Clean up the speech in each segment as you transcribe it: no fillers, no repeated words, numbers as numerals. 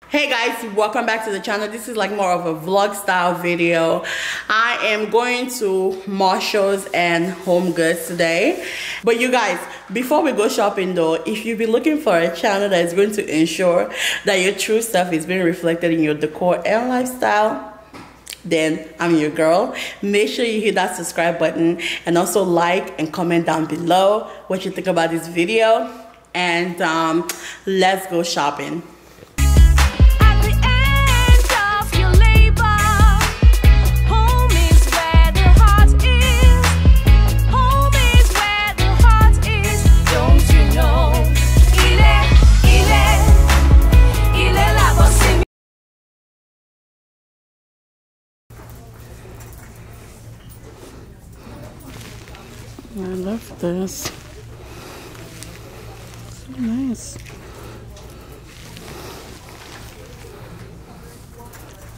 Hey guys, welcome back to the channel. This is like more of a vlog style video. I am going to Marshalls and Homegoods today. But you guys, before we go shopping though, if you've been looking for a channel that is going to ensure that your true self is being reflected in your decor and lifestyle, then I'm your girl. Make sure you hit that subscribe button and also like and comment down below what you think about this video. And let's go shopping. I love this. So nice.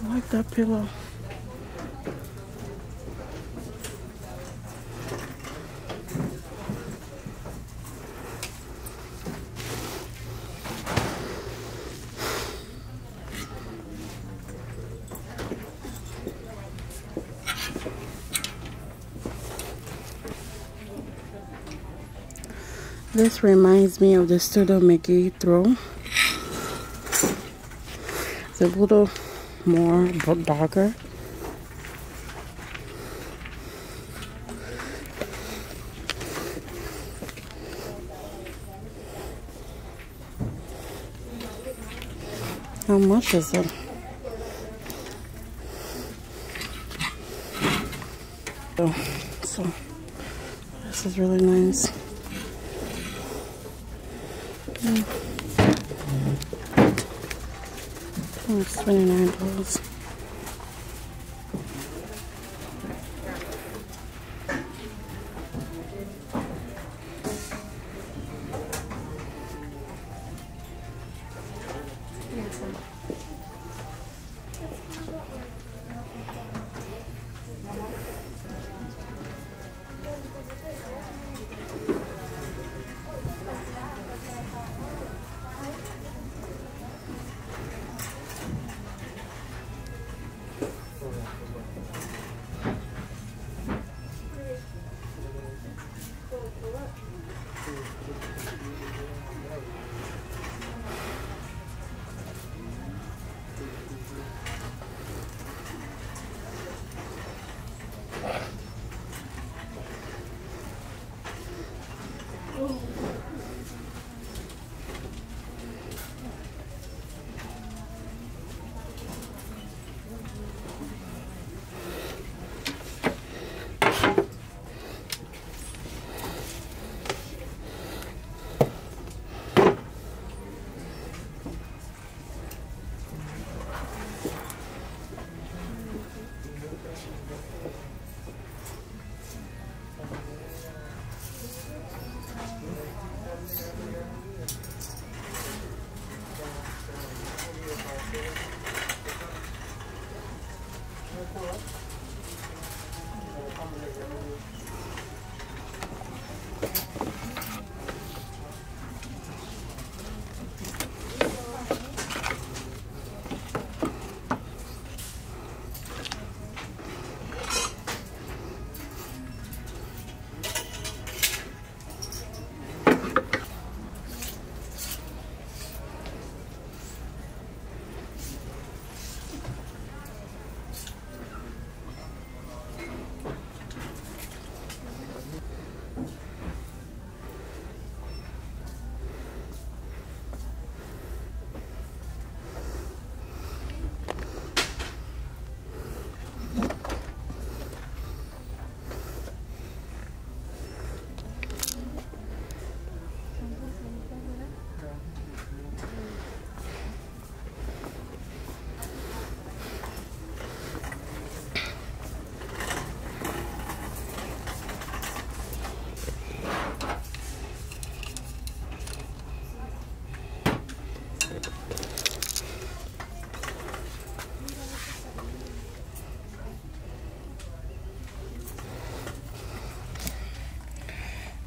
I like that pillow. This reminds me of the Studio Mcgee throw. It's a little more darker. How much is it? So this is really nice. Oh, it's $29.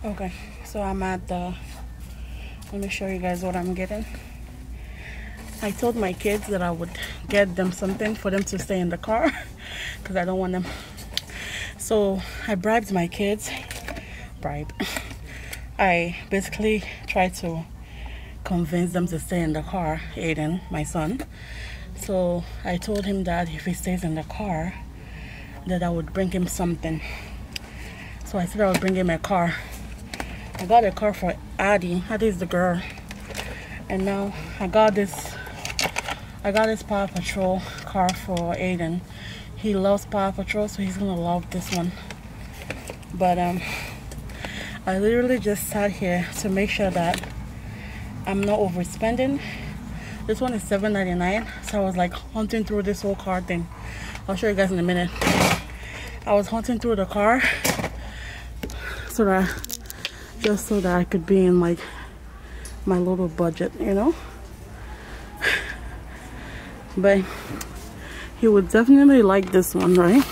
Okay, so I'm at the, let me show you guys what I'm getting. I told my kids that I would get them something for them to stay in the car because I don't want them. So I bribed my kids. I basically tried to convince them to stay in the car, Aiden, my son. So I told him that if he stays in the car, that I would bring him something. So I said I would bring him a car. I got a car for Addie. Addie is the girl. And now I got this Paw Patrol car for Aiden. He loves Paw Patrol, so he's gonna love this one. But I literally just sat here to make sure that I'm not overspending. This one is $7.99, so I was like hunting through this whole car thing. I'll show you guys in a minute. I was hunting through the car so that I could be in like my little budget, you know. But he would definitely like this one, right?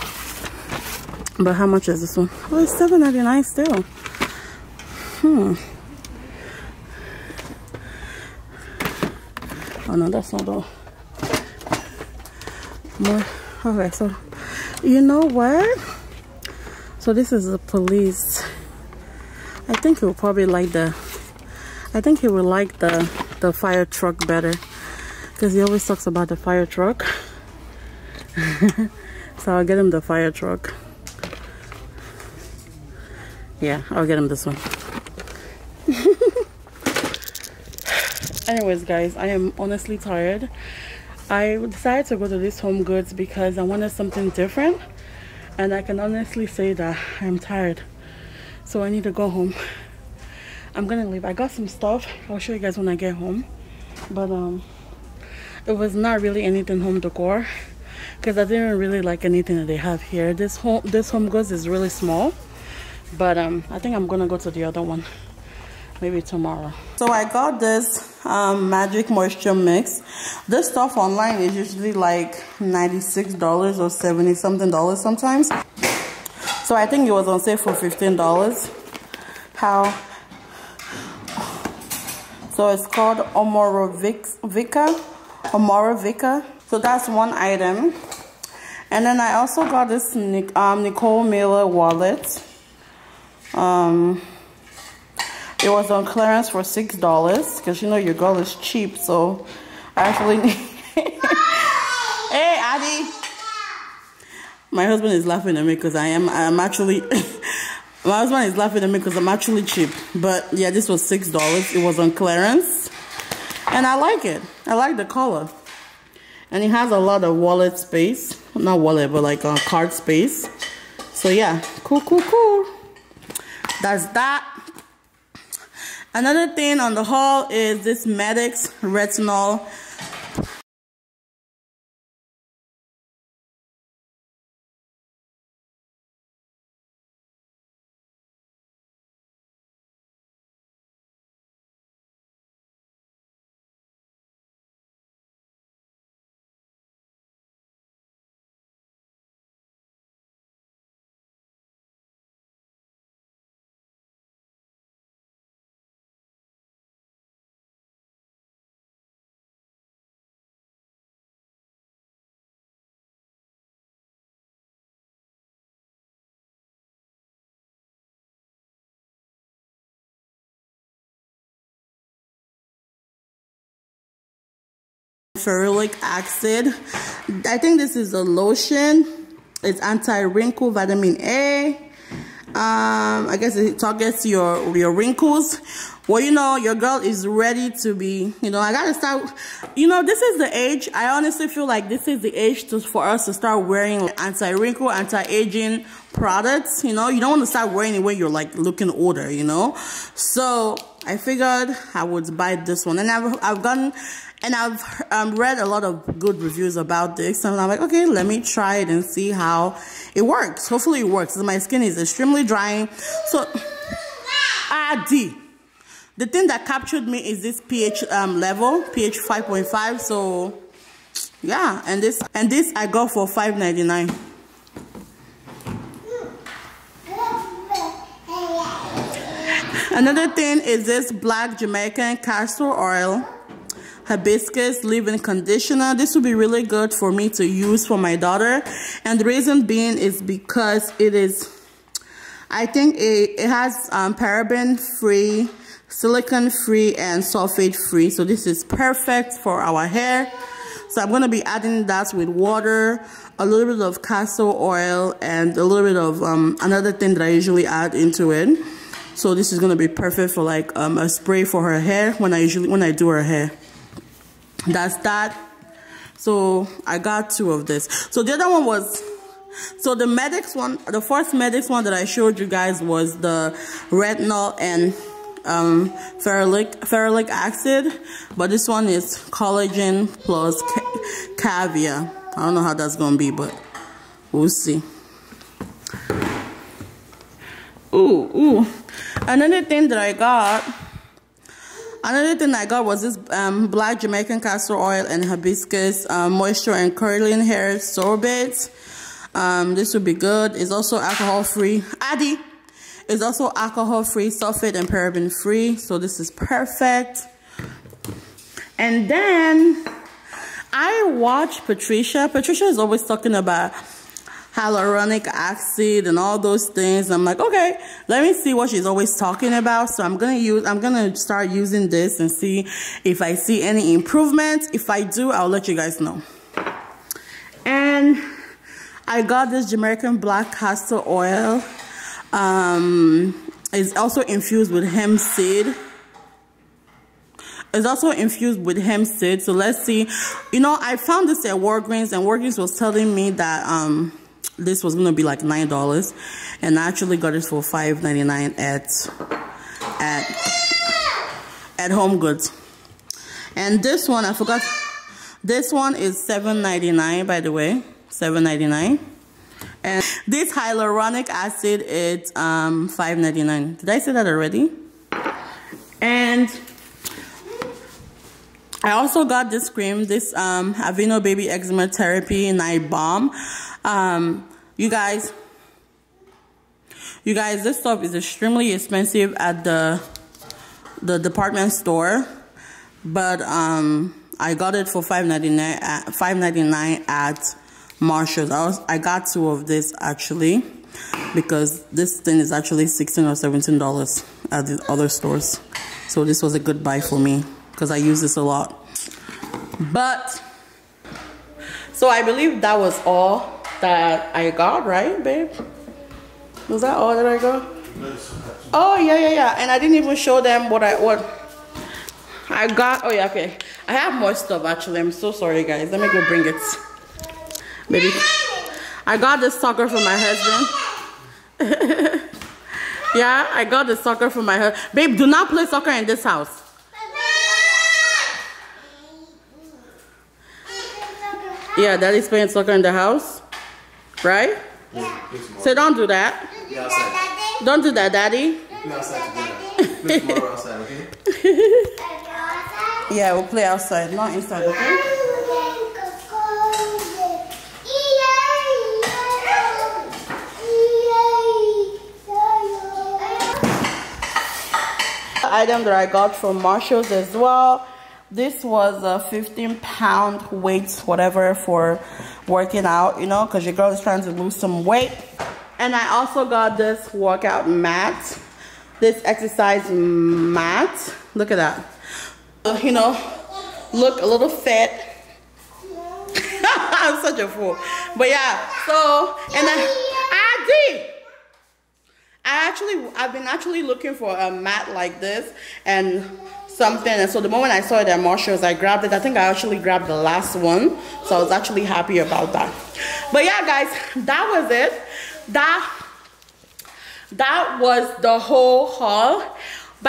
But how much is this one? Oh, it's $7.99 still. Oh no, that's not all. More. Okay, so you know what? So this is the police. I think he will probably like the fire truck better, because he always talks about the fire truck. So I'll get him the fire truck. Yeah, I'll get him this one. Anyways, guys, I am honestly tired. I decided to go to this Homegoods because I wanted something different, and I can honestly say that I'm tired, so I need to go home. I'm gonna leave. I got some stuff. I'll show you guys when I get home, but it was not really anything home decor because I didn't really like anything that they have here. This Homegoods is really small, but I think I'm gonna go to the other one maybe tomorrow. So I got this magic moisture mix. This stuff online is usually like $96 or $70 something sometimes, so I think it was on sale for $15. So it's called Uwanimbie. So that's one item. And then I also got this Nicole Miller wallet. It was on clearance for $6 because you know your girl is cheap, so I actually need. Hey, Addie. My husband is laughing at me because I'm actually. My husband is laughing at me because I'm actually cheap. But yeah, this was $6. It was on clearance, and I like it. I like the color, and it has a lot of wallet space. Not wallet, but like card space. So yeah, cool. That's that. Another thing on the haul is this Medix retinol. Hyaluronic acid. I think this is a lotion. It's anti-wrinkle vitamin A. I guess it targets your wrinkles. Well, you know, your girl is ready to be, you know, I gotta start, you know, this is the age. I honestly feel like this is the age for us to start wearing anti-wrinkle, anti-aging products. You know, you don't want to start wearing it when you're like looking older, you know. So I figured I would buy this one, and I've read a lot of good reviews about this, and I'm like, okay, let me try it and see how it works. Hopefully it works. My skin is extremely drying. So the thing that captured me is this pH level, pH 5.5. So yeah, and this I got for $5.99. Another thing is this black Jamaican castor oil. Hibiscus leave-in conditioner. This would be really good for me to use for my daughter, and the reason being is because it is, I think it has paraben free, silicone free, and sulfate free. So this is perfect for our hair. So I'm going to be adding that with water, a little bit of castor oil, and a little bit of another thing that I usually add into it. So this is going to be perfect for like a spray for her hair when I do her hair. That's that. So I got 2 of this. So the other one was, so the Medix one, the first Medix one that I showed you guys was the retinol and ferulic acid, but this one is collagen plus caviar. I don't know how that's gonna be, but we'll see. Ooh. Another thing I got was this black Jamaican castor oil and hibiscus moisture and curling hair sorbets. This would be good. It's also alcohol free. It's also alcohol free, sulfate and paraben free. So this is perfect. And then I watch Patricia. Patricia is always talking about hyaluronic acid and all those things. I'm like, okay, let me see what she's always talking about. So I'm gonna start using this and see if I see any improvements. If I do, I'll let you guys know. And I got this Jamaican black castor oil. It's also infused with hemp seed. It's also infused with hemp seed. So let's see. You know, I found this at Walgreens, and Walgreens was telling me that this was gonna be like $9, and I actually got it for $5.99 at Homegoods. And this one, I forgot. This one is $7.99, by the way, $7.99. And this hyaluronic acid is $5.99. Did I say that already? And I also got this cream, this Javino Baby Eczema Therapy Night Balm. You guys, this stuff is extremely expensive at the department store, but I got it for $5.99 at Marshall's. I got 2 of this actually, because this thing is actually $16 or $17 at the other stores. So this was a good buy for me because I use this a lot. But so I believe that was all that I got, right, babe? Was that all that I got? Oh yeah. And I didn't even show them what I got. Oh yeah, okay. I have more stuff actually. I'm so sorry, guys. Let me go bring it. Baby, I got this sucker for my husband. Yeah, I got the soccer for my husband. Babe, do not play soccer in this house. Yeah, daddy's playing soccer in the house. Right? Yeah. So don't do that. Yeah, outside. Don't do that, daddy. Play outside together. Play tomorrow outside, okay? Yeah, we'll play outside, not inside, okay? Item that I got from Marshall's as well. This was a 15-pound weight, whatever, for working out, you know, because your girl is trying to lose some weight. And I also got this workout mat, this exercise mat. Look at that. You know, look a little fit. I'm such a fool. But yeah, so, and I've been actually looking for a mat like this and something, and so the moment I saw it at Marshall's, I grabbed it. I think I actually grabbed the last one, so I was actually happy about that. But yeah, guys, that was it. That was the whole haul.